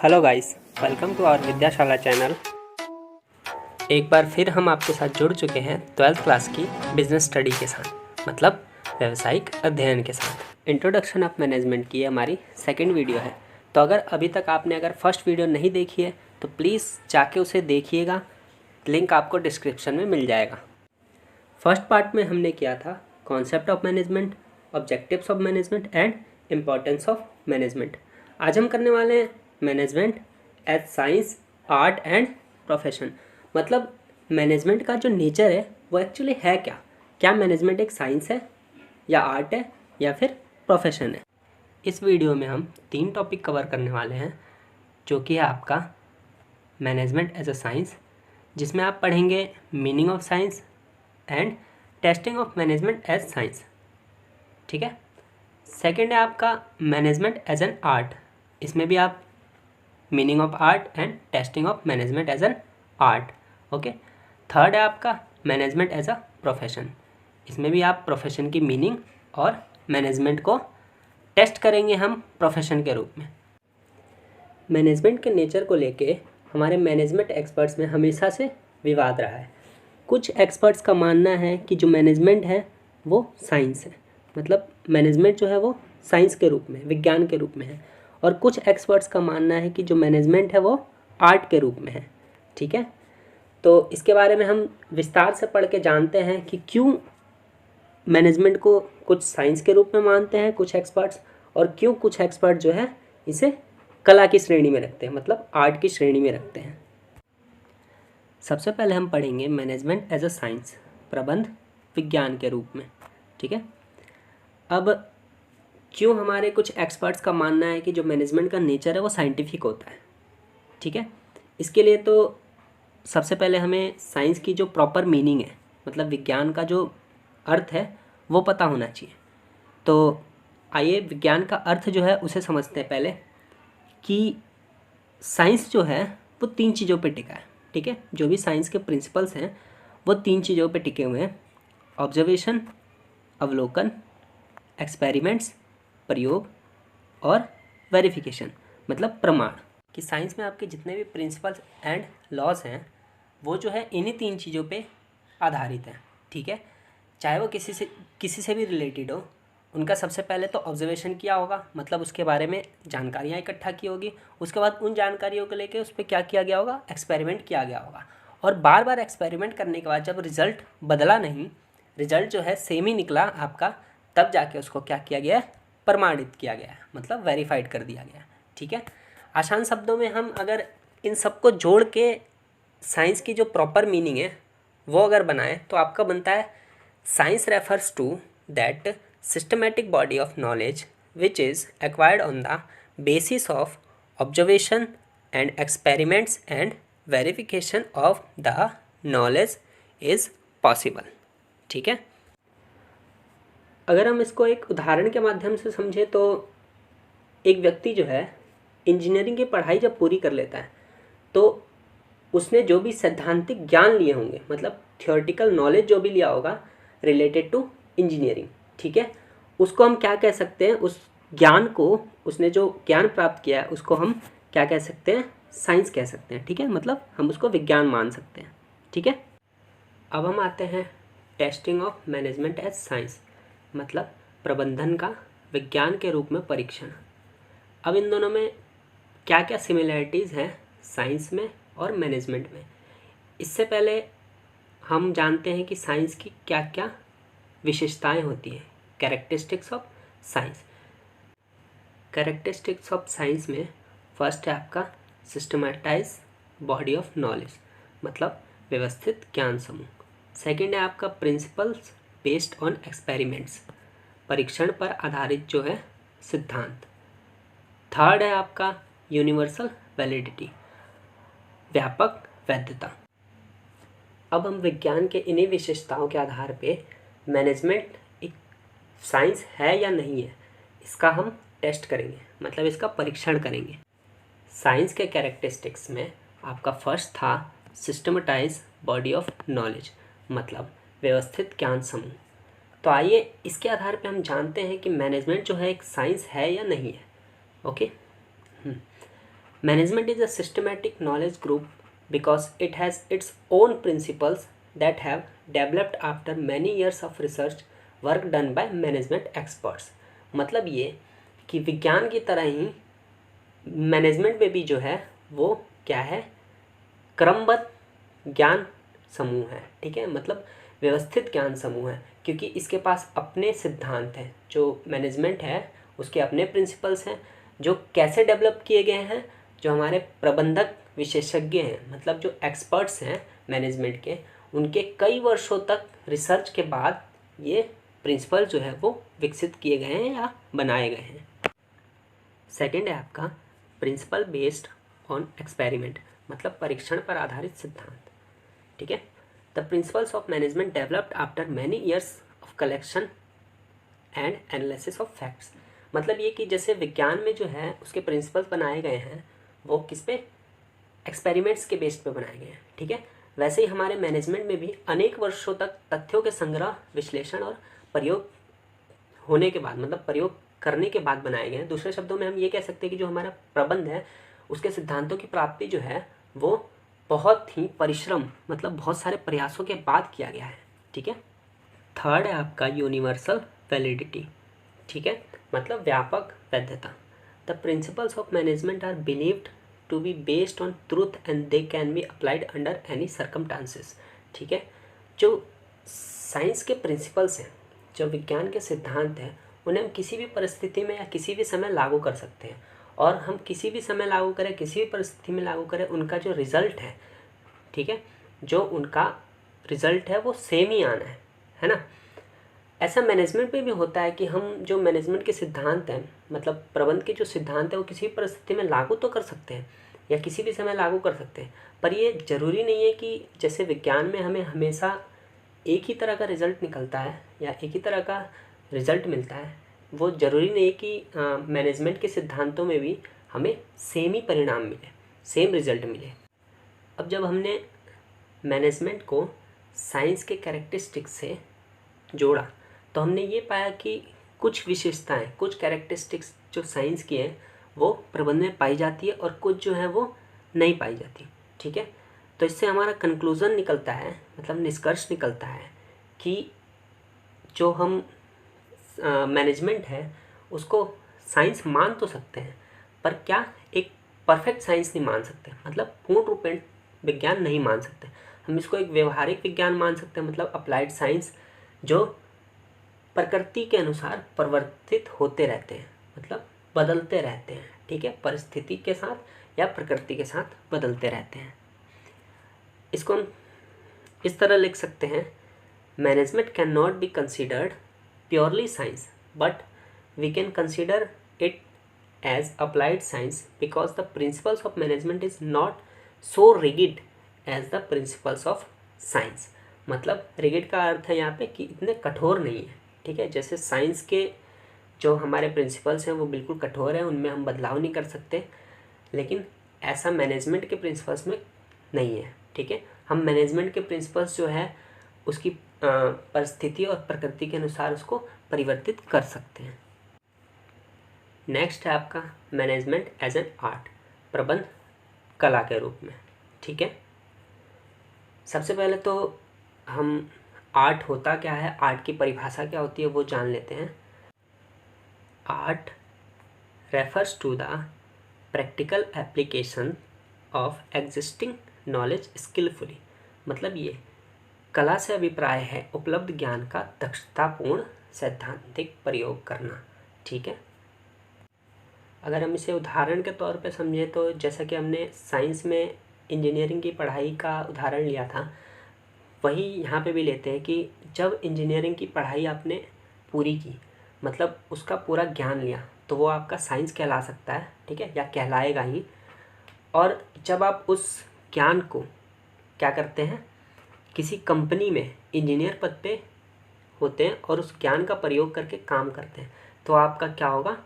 Hello guys, welcome to our Vidyashala channel. एक बार फिर हम आपके साथ जुड़ चुके हैं 12th क्लास की बिजनेस स्टडी के साथ, मतलब व्यावसायिक अध्ययन के साथ। इंट्रोडक्शन ऑफ मैनेजमेंट की हमारी सेकंड वीडियो है। तो अभी तक आपने फर्स्ट वीडियो नहीं देखी है तो प्लीज़ जाके उसे देखिएगा, लिंक आपको डिस्क्रिप्शन में मिल जाएगा। फर्स्ट पार्ट में हमने किया था concept of management, objectives of management and importance of management. आज हम करने वाले हैं management as science, art and profession. मतलब मैनेजमेंट का जो नेचर है वो एक्चुअली है क्या मैनेजमेंट एक साइंस है या आर्ट है या फिर प्रोफेशन है। इस वीडियो में हम 3 टॉपिक कवर करने वाले हैं, जो कि है आपका मैनेजमेंट एज अ साइंस, जिसमें आप पढ़ेंगे meaning of science and testing of management as science. ठीक है। सेकेंड है आपका मैनेजमेंट एज एन आर्ट, इसमें भी आप meaning of art and testing of management as an art. Okay. Third है आपका मैनेजमेंट एज अ प्रोफेशन, इसमें भी आप प्रोफेशन की मीनिंग और मैनेजमेंट को टेस्ट करेंगे हम प्रोफेशन के रूप में। मैनेजमेंट के नेचर को लेके हमारे मैनेजमेंट एक्सपर्ट्स में हमेशा से विवाद रहा है। कुछ एक्सपर्ट्स का मानना है कि जो मैनेजमेंट है वो साइंस है, मतलब मैनेजमेंट जो है वो साइंस के रूप में, विज्ञान के रूप में है। और कुछ एक्सपर्ट्स का मानना है कि जो मैनेजमेंट है वो आर्ट के रूप में है। ठीक है। तो इसके बारे में हम विस्तार से पढ़ के जानते हैं कि क्यों मैनेजमेंट को कुछ साइंस के रूप में मानते हैं कुछ एक्सपर्ट्स, और क्यों कुछ एक्सपर्ट जो है इसे कला की श्रेणी में रखते हैं, मतलब आर्ट की श्रेणी में रखते हैं। सबसे पहले हम पढ़ेंगे मैनेजमेंट एज अ साइंस, प्रबंध विज्ञान के रूप में। ठीक है। अब क्यों हमारे कुछ एक्सपर्ट्स का मानना है कि जो मैनेजमेंट का नेचर है वो साइंटिफिक होता है। ठीक है। इसके लिए तो सबसे पहले हमें साइंस की जो प्रॉपर मीनिंग है, मतलब विज्ञान का जो अर्थ है वो पता होना चाहिए। तो आइए विज्ञान का अर्थ जो है उसे समझते हैं पहले, कि साइंस जो है वो 3 चीज़ों पे टिका है। ठीक है। जो भी साइंस के प्रिंसिपल्स हैं वो 3 चीज़ों पे टिके हुए हैं: ऑब्जर्वेशन, अवलोकन, एक्सपेरिमेंट्स, प्रयोग, और वेरिफिकेशन, मतलब प्रमाण। कि साइंस में आपके जितने भी प्रिंसिपल्स एंड लॉज हैं वो जो है इन्हीं 3 चीज़ों पे आधारित हैं। ठीक है। चाहे वो किसी से भी रिलेटेड हो, उनका सबसे पहले तो ऑब्जर्वेशन किया होगा, मतलब उसके बारे में जानकारियाँ इकट्ठा की होगी। उसके बाद उन जानकारियों को लेके उस पर क्या किया गया होगा, एक्सपेरिमेंट किया गया होगा। और बार बार एक्सपेरिमेंट करने के बाद जब रिजल्ट बदला नहीं, रिजल्ट जो है सेम ही निकला आपका, तब जाके उसको क्या किया गया है, प्रमाणित किया गया है, मतलब वेरीफाइड कर दिया गया है। ठीक है। आसान शब्दों में हम अगर इन सबको जोड़ के साइंस की जो प्रॉपर मीनिंग है वो अगर बनाएं तो आपका बनता है: science refers to that systematic body of knowledge which is acquired on the basis of observation and experiments and verification of the knowledge is possible. ठीक है। अगर हम इसको एक उदाहरण के माध्यम से समझें तो एक व्यक्ति जो है इंजीनियरिंग की पढ़ाई जब पूरी कर लेता है तो उसने जो भी सैद्धांतिक ज्ञान लिए होंगे, मतलब थियोरेटिकल नॉलेज जो भी लिया होगा रिलेटेड टू इंजीनियरिंग, ठीक है, उसको हम क्या कह सकते हैं, उस ज्ञान को, उसने जो ज्ञान प्राप्त किया है उसको हम क्या कह सकते हैं, साइंस कह सकते हैं। ठीक है। मतलब हम उसको विज्ञान मान सकते हैं। ठीक है। अब हम आते हैं testing of management as science, मतलब प्रबंधन का विज्ञान के रूप में परीक्षण। अब इन दोनों में क्या क्या सिमिलैरिटीज़ हैं साइंस में और मैनेजमेंट में, इससे पहले हम जानते हैं कि साइंस की क्या क्या विशेषताएं होती हैं, characteristics of science. Characteristics of science में फर्स्ट है आपका सिस्टमैटाइज बॉडी ऑफ नॉलेज, मतलब व्यवस्थित ज्ञान समूह। सेकेंड है आपका प्रिंसिपल्स बेस्ड ऑन एक्सपेरिमेंट्स, परीक्षण पर आधारित जो है सिद्धांत। थर्ड है आपका यूनिवर्सल वैलिडिटी, व्यापक वैधता। अब हम विज्ञान के इन्हीं विशेषताओं के आधार पे मैनेजमेंट एक साइंस है या नहीं है इसका हम टेस्ट करेंगे, मतलब इसका परीक्षण करेंगे। साइंस के कैरेक्टरिस्टिक्स में आपका फर्स्ट था सिस्टमटाइज बॉडी ऑफ नॉलेज, मतलब व्यवस्थित ज्ञान समूह। तो आइए इसके आधार पे हम जानते हैं कि मैनेजमेंट जो है एक साइंस है या नहीं है। Okay. Management is a systematic knowledge group because it has its own principles that have developed after many years of research work done by management experts. मतलब ये कि विज्ञान की तरह ही मैनेजमेंट में भी जो है वो क्या है, क्रमबद्ध ज्ञान समूह है। ठीक है, मतलब व्यवस्थित ज्ञान समूह है, क्योंकि इसके पास अपने सिद्धांत हैं। जो मैनेजमेंट है उसके अपने प्रिंसिपल्स हैं जो कैसे डेवलप किए गए हैं। जो हमारे प्रबंधक विशेषज्ञ हैं, मतलब जो एक्सपर्ट्स हैं मैनेजमेंट के, उनके कई वर्षों तक रिसर्च के बाद ये प्रिंसिपल जो है वो विकसित किए गए हैं या बनाए गए हैं। सेकेंड है आपका प्रिंसिपल बेस्ड ऑन एक्सपेरिमेंट, मतलब परीक्षण पर आधारित सिद्धांत। ठीक है, the principles of management developed after many years of collection and analysis of facts. मतलब ये कि जैसे विज्ञान में जो है उसके प्रिंसिपल्स बनाए गए हैं वो किस पे, एक्सपेरिमेंट्स के बेस्ड पे बनाए गए हैं। ठीक है, वैसे ही हमारे मैनेजमेंट में भी अनेक वर्षों तक तथ्यों के संग्रह, विश्लेषण और प्रयोग होने के बाद, मतलब प्रयोग करने के बाद बनाए गए हैं। दूसरे शब्दों में हम ये कह सकते हैं कि जो हमारा प्रबंध है उसके सिद्धांतों की प्राप्ति जो है वो बहुत ही परिश्रम, मतलब बहुत सारे प्रयासों के बाद किया गया है। ठीक है, थर्ड है आपका यूनिवर्सल वैलिडिटी। ठीक है, मतलब व्यापक वैधता। The principles of management are believed to be based on truth and they can be applied under any circumstances. ठीक है, जो साइंस के प्रिंसिपल्स हैं, जो विज्ञान के सिद्धांत हैं, उन्हें हम किसी भी परिस्थिति में या किसी भी समय लागू कर सकते हैं। और हम किसी भी समय लागू करें, किसी भी परिस्थिति में लागू करें, उनका जो रिज़ल्ट है, ठीक है, जो उनका रिज़ल्ट है वो सेम ही आना है ना। ऐसा मैनेजमेंट में भी होता है कि हम जो मैनेजमेंट के सिद्धांत हैं, मतलब प्रबंध के जो सिद्धांत हैं, वो किसी भी परिस्थिति में लागू तो कर सकते हैं या किसी भी समय लागू कर सकते हैं, पर ये ज़रूरी नहीं है कि जैसे विज्ञान में हमें हमेशा एक ही तरह का रिज़ल्ट निकलता है या एक ही तरह का रिज़ल्ट मिलता है, वो ज़रूरी नहीं है कि मैनेजमेंट के सिद्धांतों में भी हमें सेम ही परिणाम मिले, सेम रिज़ल्ट मिले। अब जब हमने मैनेजमेंट को साइंस के कैरेक्टरिस्टिक्स से जोड़ा तो हमने ये पाया कि कुछ विशेषताएं, कुछ कैरेक्टरिस्टिक्स जो साइंस की हैं वो प्रबंध में पाई जाती है और कुछ जो है वो नहीं पाई जाती। ठीक है, तो इससे हमारा कंक्लूज़न निकलता है, मतलब निष्कर्ष निकलता है कि जो हम मैनेजमेंट है उसको साइंस मान तो सकते हैं, पर क्या एक परफेक्ट साइंस नहीं मान सकते, मतलब पूर्ण रूपेण विज्ञान नहीं मान सकते। हम इसको एक व्यवहारिक विज्ञान मान सकते हैं, मतलब अप्लाइड साइंस, जो प्रकृति के अनुसार परिवर्तित होते रहते हैं, मतलब बदलते रहते हैं। ठीक है, परिस्थिति के साथ या प्रकृति के साथ बदलते रहते हैं। इसको हम इस तरह लिख सकते हैं, management can not be considered purely science but we can consider it as applied science because the principles of management is not so rigid as the principles of science. मतलब रिगिड का अर्थ है यहाँ पे कि इतने कठोर नहीं है। ठीक है, जैसे साइंस के जो हमारे प्रिंसिपल्स हैं वो बिल्कुल कठोर हैं, उनमें हम बदलाव नहीं कर सकते, लेकिन ऐसा मैनेजमेंट के प्रिंसिपल्स में नहीं है। ठीक है, हम मैनेजमेंट के प्रिंसिपल्स जो है उसकी परिस्थिति और प्रकृति के अनुसार उसको परिवर्तित कर सकते हैं। नेक्स्ट है आपका मैनेजमेंट एज एन आर्ट, प्रबंध कला के रूप में। ठीक है, सबसे पहले तो हम आर्ट होता क्या है, आर्ट की परिभाषा क्या होती है वो जान लेते हैं। Art refers to the practical application of existing knowledge skilfully. मतलब ये कला से अभिप्राय है उपलब्ध ज्ञान का दक्षतापूर्ण सैद्धांतिक प्रयोग करना। ठीक है, अगर हम इसे उदाहरण के तौर पे समझें तो जैसा कि हमने साइंस में इंजीनियरिंग की पढ़ाई का उदाहरण लिया था, वही यहाँ पे भी लेते हैं कि जब इंजीनियरिंग की पढ़ाई आपने पूरी की, मतलब उसका पूरा ज्ञान लिया, तो वो आपका साइंस कहला सकता है। ठीक है, या कहलाएगा ही। और जब आप उस ज्ञान को क्या करते हैं, किसी कंपनी में इंजीनियर पद पे होते हैं और उस ज्ञान का प्रयोग करके काम करते हैं, तो आपका क्या होगा,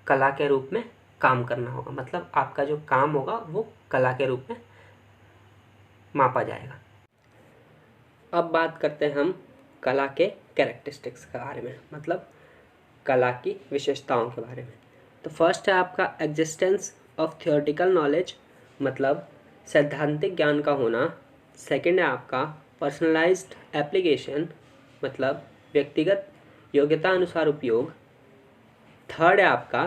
कला के रूप में काम करना होगा। मतलब आपका जो काम होगा वो कला के रूप में मापा जाएगा। अब बात करते हैं हम कला के कैरेक्टरिस्टिक्स के बारे में, मतलब कला की विशेषताओं के बारे में। तो फर्स्ट है आपका एग्जिस्टेंस ऑफ थियोरेटिकल नॉलेज मतलब सैद्धांतिक ज्ञान का होना। सेकंड है आपका पर्सनलाइज्ड एप्लीकेशन मतलब व्यक्तिगत योग्यता अनुसार उपयोग। थर्ड है आपका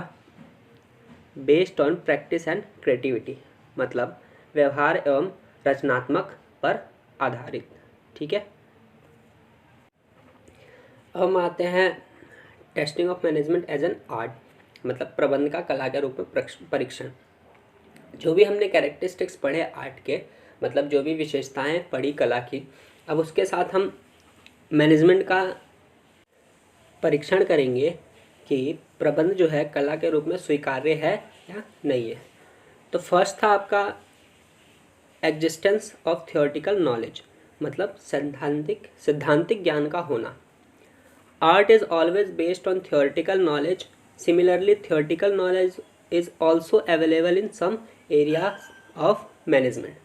based on practice and creativity मतलब व्यवहार एवं रचनात्मक पर आधारित। ठीक है, अब हम आते हैं testing of management as an art मतलब प्रबंध का कला के रूप में परीक्षण। जो भी हमने कैरेक्टरिस्टिक्स पढ़े आर्ट के मतलब जो भी विशेषताएं पढ़ी कला की, अब उसके साथ हम मैनेजमेंट का परीक्षण करेंगे कि प्रबंध जो है कला के रूप में स्वीकार्य है या नहीं है। तो फर्स्ट था आपका एग्जिस्टेंस ऑफ थियोरेटिकल नॉलेज मतलब सैद्धांतिक ज्ञान का होना। Art is always based on theoretical knowledge. Similarly theoretical knowledge is also available in some area of management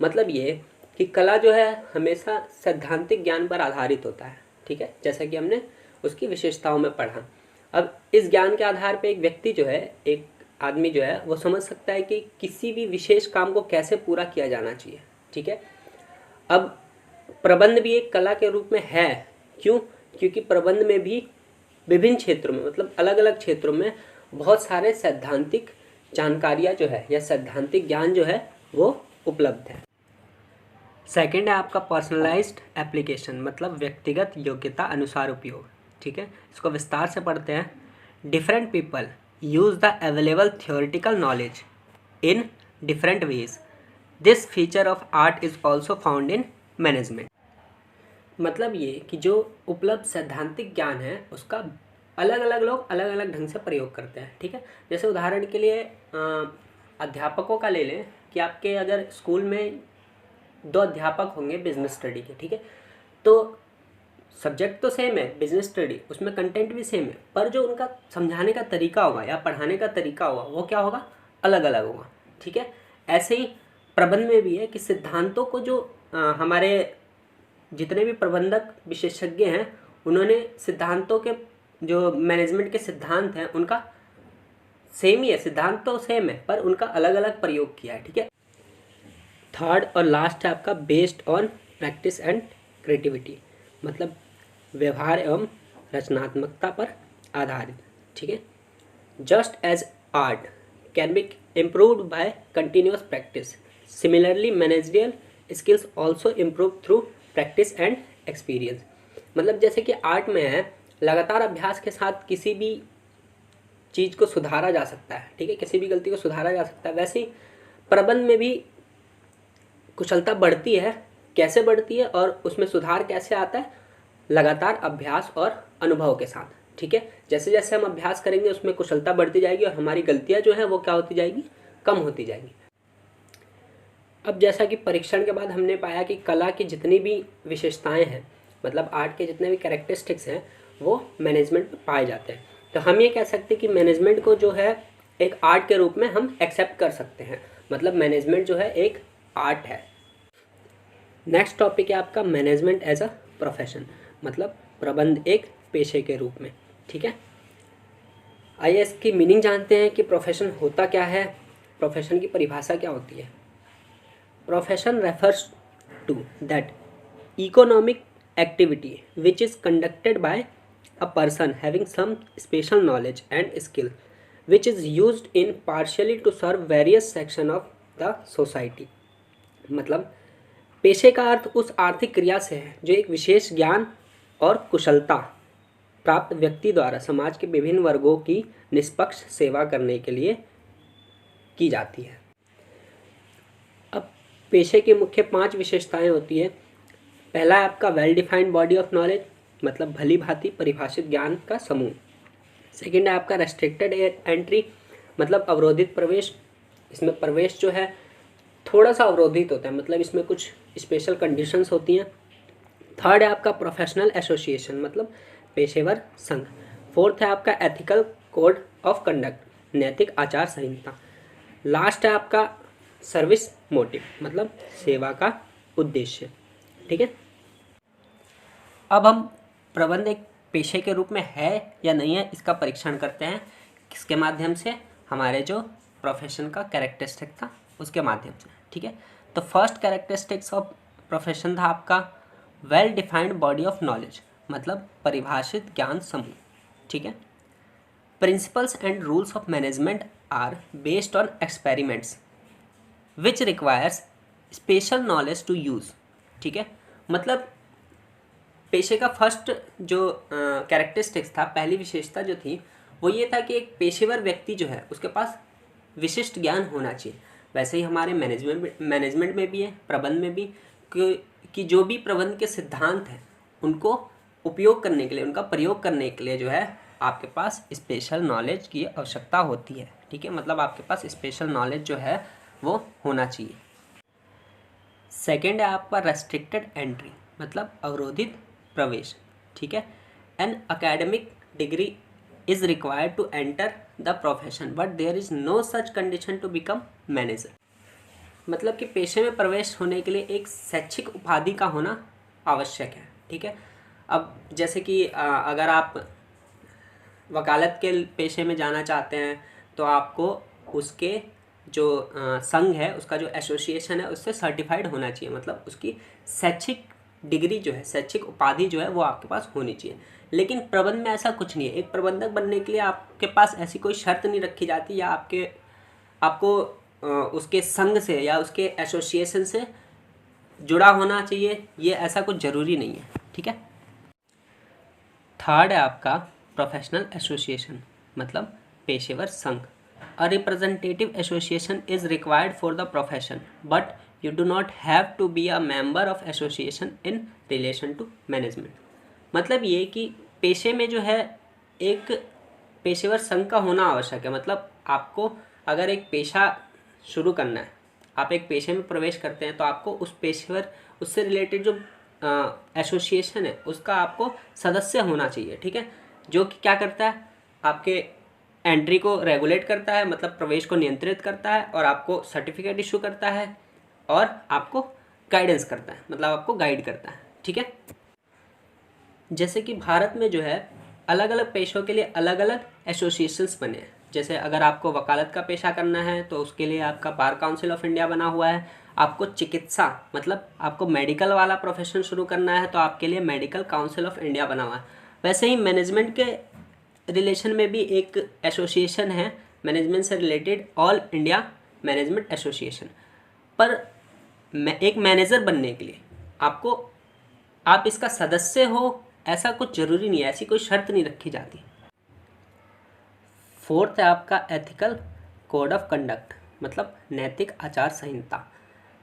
मतलब ये कि कला जो है हमेशा सैद्धांतिक ज्ञान पर आधारित होता है। ठीक है, जैसा कि हमने उसकी विशेषताओं में पढ़ा। अब इस ज्ञान के आधार पर एक व्यक्ति जो है, एक आदमी जो है वो समझ सकता है कि किसी भी विशेष काम को कैसे पूरा किया जाना चाहिए। ठीक है, अब प्रबंध भी एक कला के रूप में है। क्यों? क्योंकि प्रबंध में भी विभिन्न क्षेत्रों में मतलब अलग अलग क्षेत्रों में बहुत सारे सैद्धांतिक जानकारियाँ जो है या सैद्धांतिक ज्ञान जो है वो उपलब्ध है। सेकंड है आपका पर्सनलाइज्ड एप्लीकेशन मतलब व्यक्तिगत योग्यता अनुसार उपयोग। ठीक है, इसको विस्तार से पढ़ते हैं। Different people use the available theoretical knowledge in different ways. This feature of art is also found in management. मतलब ये कि जो उपलब्ध सैद्धांतिक ज्ञान है उसका अलग अलग लोग अलग अलग ढंग से प्रयोग करते हैं। ठीक है, जैसे उदाहरण के लिए अध्यापकों का ले लें कि आपके अगर स्कूल में 2 अध्यापक होंगे बिजनेस स्टडी के। ठीक है, तो सब्जेक्ट तो सेम है बिजनेस स्टडी, उसमें कंटेंट भी सेम है, पर जो उनका समझाने का तरीका होगा या पढ़ाने का तरीका होगा वो क्या होगा, अलग अलग होगा। ठीक है, ऐसे ही प्रबंध में भी है कि सिद्धांतों को जो हमारे जितने भी प्रबंधक विशेषज्ञ हैं उन्होंने सिद्धांतों के जो मैनेजमेंट के सिद्धांत हैं उनका सेम ही है, सिद्धांत तो सेम है पर उनका अलग अलग प्रयोग किया है। ठीक है, थर्ड और लास्ट है आपका based on practice and creativity मतलब व्यवहार एवं रचनात्मकता पर आधारित। ठीक है, just as art can be improved by continuous practice, similarly managerial skills also improve through practice and experience. मतलब जैसे कि आर्ट में है लगातार अभ्यास के साथ किसी भी चीज़ को सुधारा जा सकता है। ठीक है, किसी भी गलती को सुधारा जा सकता है। वैसे ही प्रबंध में भी कुशलता बढ़ती है। कैसे बढ़ती है और उसमें सुधार कैसे आता है? लगातार अभ्यास और अनुभव के साथ। ठीक है, जैसे जैसे हम अभ्यास करेंगे उसमें कुशलता बढ़ती जाएगी और हमारी गलतियां जो है वो क्या होती जाएगी, कम होती जाएगी। अब जैसा कि परीक्षण के बाद हमने पाया कि कला की जितनी भी विशेषताएं हैं मतलब आर्ट के जितने भी कैरेक्टरिस्टिक्स हैं वो मैनेजमेंट में पाए जाते हैं। तो हम ये कह सकते हैं कि मैनेजमेंट को जो है एक आर्ट के रूप में हम एक्सेप्ट कर सकते हैं। मतलब मैनेजमेंट जो है एक आर्ट है। नेक्स्ट टॉपिक है आपका मैनेजमेंट एज अ प्रोफेशन मतलब प्रबंध एक पेशे के रूप में। ठीक है, आइए इसकी मीनिंग जानते हैं कि प्रोफेशन होता क्या है, प्रोफेशन की परिभाषा क्या होती है। Profession refers to that economic activity which is conducted by a person having some special knowledge and skill which is used in partially to serve various section of the society. मतलब पेशे का अर्थ उस आर्थिक क्रिया से है जो एक विशेष ज्ञान और कुशलता प्राप्त व्यक्ति द्वारा समाज के विभिन्न वर्गों की निष्पक्ष सेवा करने के लिए की जाती है। अब पेशे की मुख्य 5 विशेषताएं होती है। पहला है आपका well defined body of knowledge मतलब भली भांति परिभाषित ज्ञान का समूह। सेकेंड है आपका रेस्ट्रिक्टेड एंट्री मतलब अवरोधित प्रवेश। इसमें प्रवेश जो है थोड़ा सा अवरोधित होता है, मतलब इसमें कुछ स्पेशल कंडीशंस होती हैं। थर्ड है आपका प्रोफेशनल एसोसिएशन मतलब पेशेवर संघ। फोर्थ है आपका एथिकल कोड ऑफ कंडक्ट नैतिक आचार संहिता। लास्ट है आपका सर्विस मोटिव मतलब सेवा का उद्देश्य। ठीक है, अब हम प्रबंध एक पेशे के रूप में है या नहीं है इसका परीक्षण करते हैं। किसके माध्यम से? हमारे जो प्रोफेशन का कैरेक्टरिस्टिक था उसके माध्यम से, ठीक है। तो फर्स्ट कैरेक्टरिस्टिक्स ऑफ प्रोफेशन था आपका well defined body of knowledge, मतलब परिभाषित ज्ञान समूह, ठीक है। Principles and rules of management are based on experiments which requires special knowledge to use, ठीक है। मतलब पेशे का फर्स्ट जो कैरेक्टरिस्टिक्स था, पहली विशेषता जो थी वो ये था कि एक पेशेवर व्यक्ति जो है उसके पास विशिष्ट ज्ञान होना चाहिए। वैसे ही हमारे मैनेजमेंट में भी है, प्रबंध में भी, कि जो भी प्रबंध के सिद्धांत हैं उनको उपयोग करने के लिए, उनका प्रयोग करने के लिए जो है आपके पास स्पेशल नॉलेज की आवश्यकता होती है, ठीक है। मतलब आपके पास स्पेशल नॉलेज जो है वो होना चाहिए। सेकेंड है आपका रेस्ट्रिक्टेड एंट्री, मतलब अवरोधित प्रवेश, ठीक है। An academic degree is required to enter the profession but there is no such condition to become manager. मतलब कि पेशे में प्रवेश होने के लिए एक शैक्षिक उपाधि का होना आवश्यक है, ठीक है। अब जैसे कि अगर आप वकालत के पेशे में जाना चाहते हैं तो आपको उसके जो संघ है, उसका जो एसोसिएशन है, उससे सर्टिफाइड होना चाहिए। मतलब उसकी शैक्षिक डिग्री जो है, शैक्षिक उपाधि जो है वो आपके पास होनी चाहिए। लेकिन प्रबंध में ऐसा कुछ नहीं है। एक प्रबंधक बनने के लिए आपके पास ऐसी कोई शर्त नहीं रखी जाती या आपको उसके संघ से या उसके एसोसिएशन से जुड़ा होना चाहिए, ये ऐसा कुछ ज़रूरी नहीं है, ठीक है। थर्ड है आपका प्रोफेशनल एसोसिएशन, मतलब पेशेवर संघ। A representative association is required for the profession but you do not have to be a member of association in relation to management। मतलब ये कि पेशे में जो है एक पेशेवर संघ का होना आवश्यक है। मतलब आपको अगर एक पेशा शुरू करना है, आप एक पेशे में प्रवेश करते हैं तो आपको उस पेशेवर, उससे रिलेटेड जो एसोसिएशन है उसका आपको सदस्य होना चाहिए, ठीक है। जो कि क्या करता है, आपके एंट्री को रेगुलेट करता है, मतलब प्रवेश को नियंत्रित करता है, और आपको सर्टिफिकेट इशू करता है और आपको गाइडेंस करता है, मतलब आपको गाइड करता है, ठीक है। जैसे कि भारत में जो है अलग अलग पेशों के लिए अलग अलग एसोसिएशंस बने हैं। जैसे अगर आपको वकालत का पेशा करना है तो उसके लिए आपका बार काउंसिल ऑफ इंडिया बना हुआ है। आपको चिकित्सा, मतलब आपको मेडिकल वाला प्रोफेशन शुरू करना है तो आपके लिए मेडिकल काउंसिल ऑफ इंडिया बना हुआ है। वैसे ही मैनेजमेंट के रिलेशन में भी एक एसोसिएशन है मैनेजमेंट से related, all India management association. पर एक मैनेजर बनने के लिए आप इसका सदस्य हो ऐसा कुछ ज़रूरी नहीं है, ऐसी कोई शर्त नहीं रखी जाती। फोर्थ है आपका एथिकल कोड ऑफ कंडक्ट, मतलब नैतिक आचार संहिता।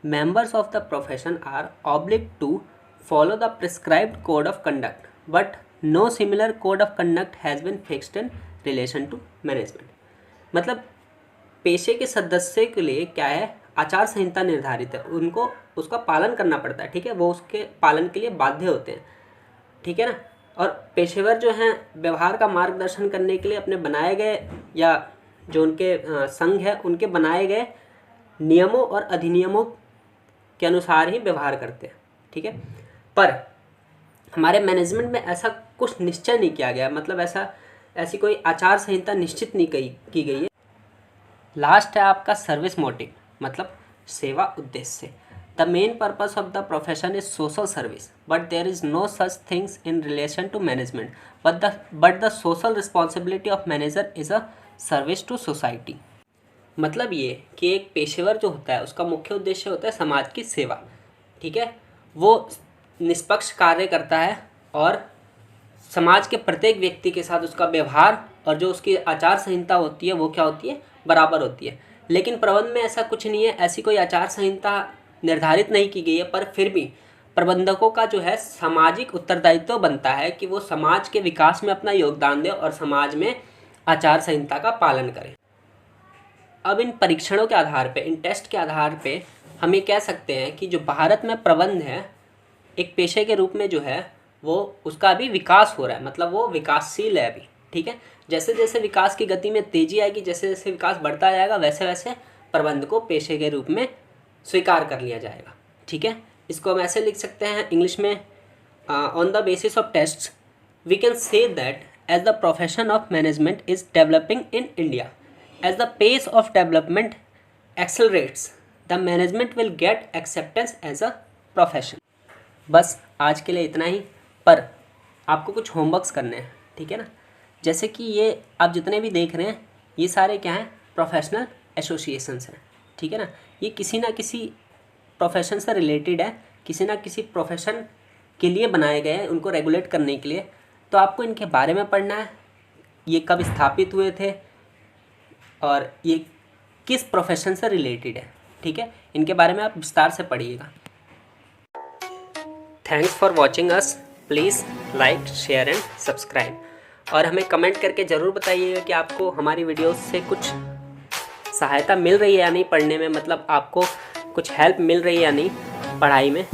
Members of the profession are oblige to follow the prescribed code of conduct but no similar code of conduct has been fixed in relation to management. मतलब पेशे के सदस्य के लिए क्या है, आचार संहिता निर्धारित है, उनको उसका पालन करना पड़ता है, ठीक है। वो उसके पालन के लिए बाध्य होते हैं, ठीक है ना। और पेशेवर जो हैं व्यवहार का मार्गदर्शन करने के लिए अपने बनाए गए या जो उनके संघ है उनके बनाए गए नियमों और अधिनियमों के अनुसार ही व्यवहार करते हैं, ठीक है। पर हमारे मैनेजमेंट में ऐसा कुछ निश्चय नहीं किया गया, मतलब ऐसी कोई आचार संहिता निश्चित नहीं की गई है। लास्ट है आपका सर्विस मोटिव, मतलब सेवा उद्देश्य। The main purpose of the profession is social service but there is no such things in relation to management but the social responsibility of manager is a service to society. मतलब ये कि एक पेशेवर जो होता है उसका मुख्य उद्देश्य होता है समाज की सेवा, ठीक है। वो निष्पक्ष कार्य करता है और समाज के प्रत्येक व्यक्ति के साथ उसका व्यवहार और जो उसकी आचार संहिता होती है वो क्या होती है, बराबर होती है। लेकिन प्रबंध में ऐसा कुछ नहीं है, ऐसी कोई आचार संहिता निर्धारित नहीं की गई है। पर फिर भी प्रबंधकों का जो है सामाजिक उत्तरदायित्व बनता है कि वो समाज के विकास में अपना योगदान दें और समाज में आचार संहिता का पालन करें। अब इन परीक्षणों के आधार पे, इन टेस्ट के आधार पे हम ये कह सकते हैं कि जो भारत में प्रबंध है एक पेशे के रूप में जो है वो उसका अभी विकास हो रहा है, मतलब वो विकासशील है अभी, ठीक है। जैसे जैसे विकास की गति में तेजी आएगी, जैसे जैसे विकास बढ़ता जाएगा वैसे वैसे प्रबंध को पेशे के रूप में स्वीकार कर लिया जाएगा, ठीक है। इसको हम ऐसे लिख सकते हैं इंग्लिश में, on the basis of tests we can say that as the profession of management is developing in India as the pace of development accelerates the management will get acceptance as a profession. बस आज के लिए इतना ही, पर आपको कुछ homeworks करने हैं, ठीक है ना। जैसे कि ये आप जितने भी देख रहे हैं ये सारे क्या हैं, प्रोफेशनल एसोसिएशंस हैं, ठीक है ना। ये किसी ना किसी प्रोफेशन से रिलेटेड है, किसी ना किसी प्रोफेशन के लिए बनाए गए हैं, उनको रेगुलेट करने के लिए। तो आपको इनके बारे में पढ़ना है, ये कब स्थापित हुए थे और ये किस प्रोफेशन से रिलेटेड है, ठीक है। इनके बारे में आप विस्तार से पढ़िएगा। Thanks for watching us. Please like, share and subscribe. और हमें कमेंट करके ज़रूर बताइएगा कि आपको हमारी वीडियोस से कुछ सहायता मिल रही है या नहीं पढ़ने में, मतलब आपको कुछ हेल्प मिल रही है या नहीं पढ़ाई में।